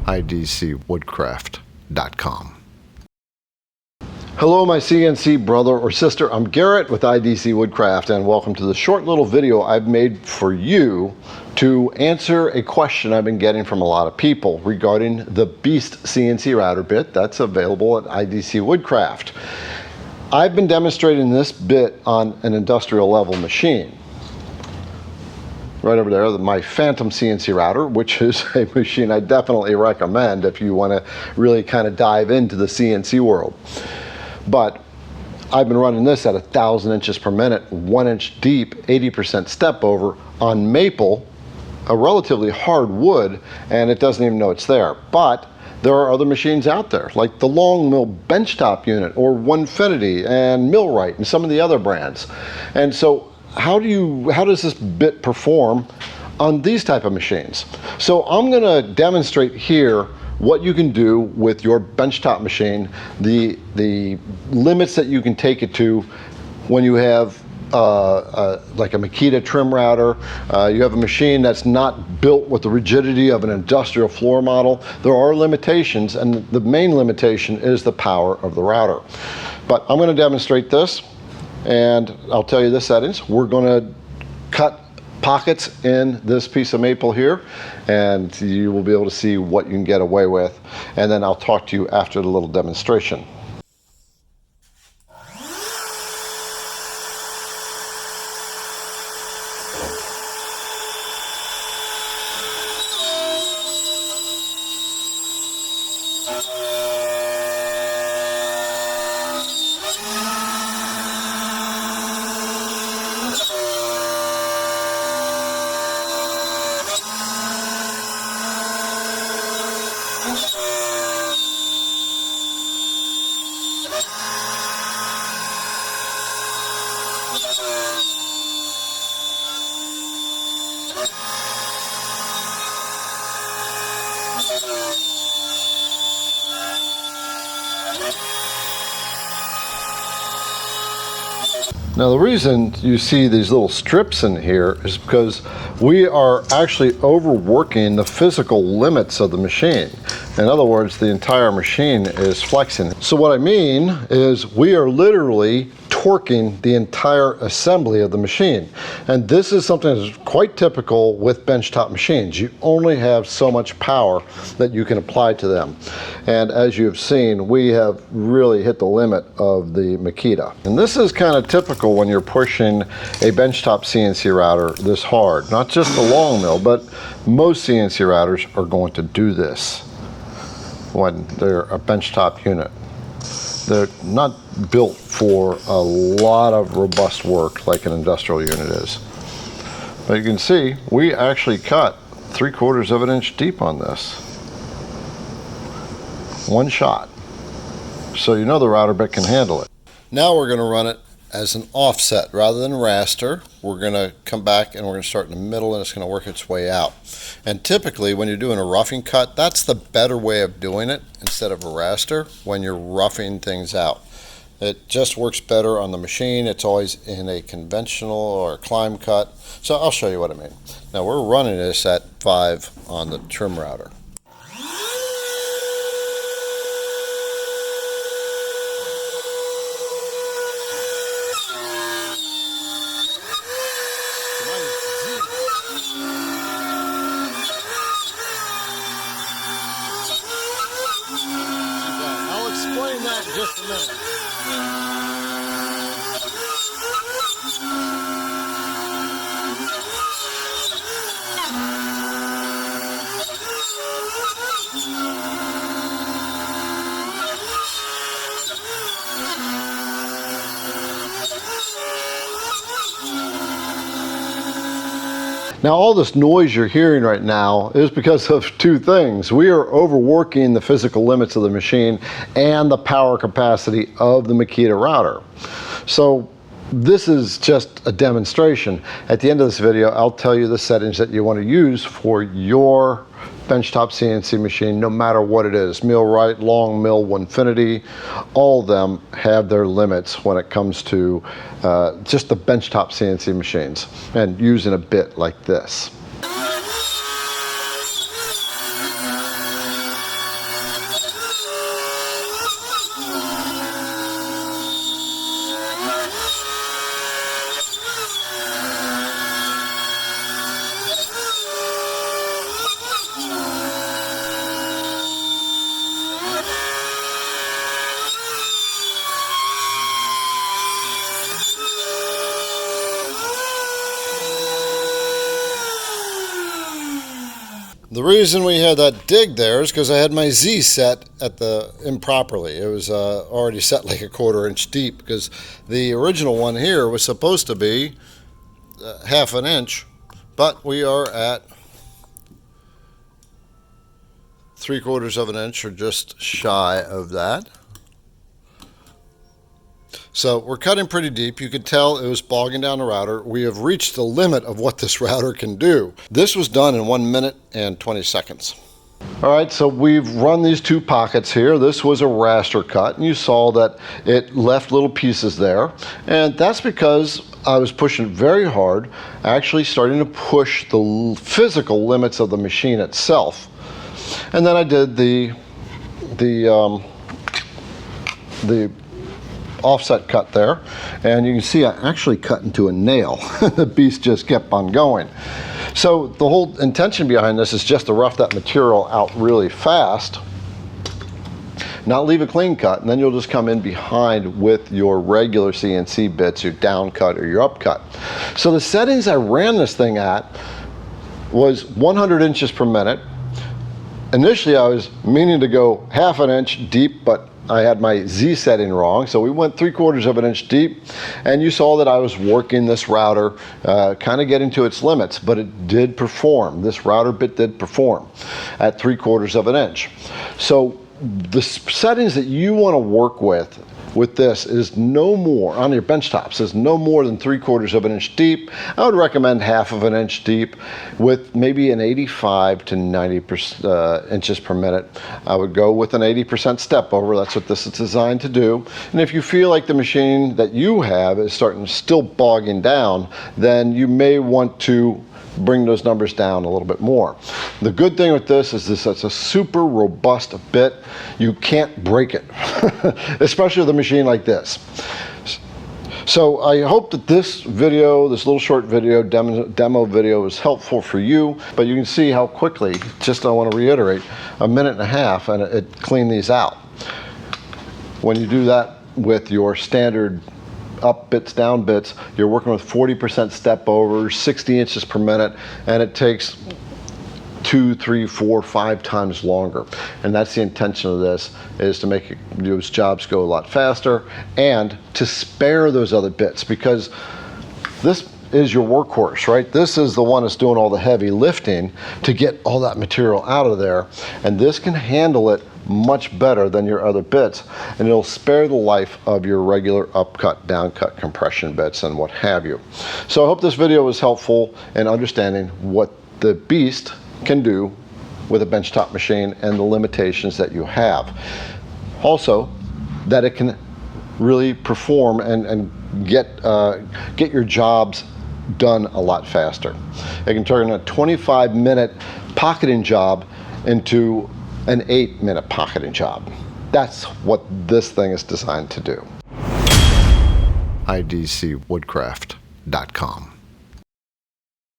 idcwoodcraft.com. Hello, my CNC brother or sister. I'm Garrett with IDC Woodcraft, and welcome to the short little video I've made for you to answer a question I've been getting from a lot of people regarding the Beast CNC router bit that's available at IDC Woodcraft. I've been demonstrating this bit on an industrial level machine. Right over there, my Phantom CNC router, which is a machine I definitely recommend if you want to really kind of dive into the CNC world. But I've been running this at 1,000 inches per minute, 1 inch deep, 80% step over on maple, a relatively hard wood, and it doesn't even know it's there. But there are other machines out there, like the Longmill Benchtop unit, or Onefinity and Millwright, and some of the other brands. And so how does this bit perform on these type of machines? So I'm going to demonstrate here what you can do with your benchtop machine, the limits that you can take it to when you have like a Makita trim router. You have a machine that's not built with the rigidity of an industrial floor model. There are limitations, and the main limitation is the power of the router. But I'm going to demonstrate this, and I'll tell you the settings. We're going to cut pockets in this piece of maple here, and you will be able to see what you can get away with, and then I'll talk to you after the little demonstration. Now the reason you see these little strips in here is because we are actually overworking the physical limits of the machine. In other words, the entire machine is flexing. So what I mean is we are literally torquing the entire assembly of the machine. And this is something that's quite typical with benchtop machines. You only have so much power that you can apply to them. And as you've seen, we have really hit the limit of the Makita. And this is kind of typical when you're pushing a benchtop CNC router this hard. Not just the Longmill, but most CNC routers are going to do this when they're a benchtop unit. They're not built for a lot of robust work like an industrial unit is. But you can see we actually cut 3/4 of an inch deep on this. One shot. So you know the router bit can handle it. Now we're going to run it as an offset rather than raster. We're going to come back and we're going to start in the middle, and it's going to work its way out. And typically when you're doing a roughing cut, that's the better way of doing it instead of a raster when you're roughing things out. It just works better on the machine. It's always in a conventional or a climb cut. So I'll show you what I mean. Now we're running this at 5 on the trim router. I'll explain that in just a minute. Now all this noise you're hearing right now is because of two things. We are overworking the physical limits of the machine and the power capacity of the Makita router. So this is just a demonstration. At the end of this video, I'll tell you the settings that you want to use for your benchtop CNC machine, no matter what it is. Millwright, Longmill, Onefinity, all of them have their limits when it comes to just the benchtop CNC machines and using a bit like this. The reason we had that dig there is because I had my Z set at improperly. It was already set like a 1/4 inch deep, because the original one here was supposed to be 1/2 inch, but we are at 3/4 inch, or just shy of that. So we're cutting pretty deep. You could tell it was bogging down the router. We have reached the limit of what this router can do. This was done in 1 minute and 20 seconds. All right, so we've run these 2 pockets here. This was a raster cut, and you saw that it left little pieces there. And that's because I was pushing very hard, actually starting to push the physical limits of the machine itself. And then I did the offset cut there, and you can see I actually cut into a nail. The beast just kept on going. So the whole intention behind this is just to rough that material out really fast, not leave a clean cut, and then you'll just come in behind with your regular CNC bits, your down cut or your up cut. So the settings I ran this thing at was 100 inches per minute. Initially I was meaning to go 1/2 inch deep, but I had my Z setting wrong, so we went 3/4 inch deep, and you saw that I was working this router, kind of getting to its limits, but it did perform. This router bit did perform at 3/4 inch. So the settings that you want to work with this is no more, on your benchtops, is no more than 3/4 inch deep. I would recommend 1/2 inch deep with maybe an 85 to 90 inches per minute. I would go with an 80% step over. That's what this is designed to do. And if you feel like the machine that you have is starting still bogging down, then you may want to bring those numbers down a little bit more. The good thing with this is it's a super robust bit. You can't break it, especially with a machine like this. So I hope that this video, this little short video, demo video, is helpful for you, but you can see how quickly, just I want to reiterate, 1.5 minutes and it cleaned these out. When you do that with your standard up bits, down bits, you're working with 40% step over, 60 inches per minute, and it takes 2, 3, 4, 5 times longer. And that's the intention of this, is to make those jobs go a lot faster and to spare those other bits, because this is your workhorse, right? This is the one that's doing all the heavy lifting to get all that material out of there, and this can handle it much better than your other bits, and it'll spare the life of your regular upcut, downcut compression bits and what have you. So I hope this video was helpful in understanding what the beast can do with a benchtop machine and the limitations that you have. Also, that it can really perform and get your jobs done a lot faster. It can turn a 25-minute pocketing job into an 8-minute pocketing job. That's what this thing is designed to do. idcwoodcraft.com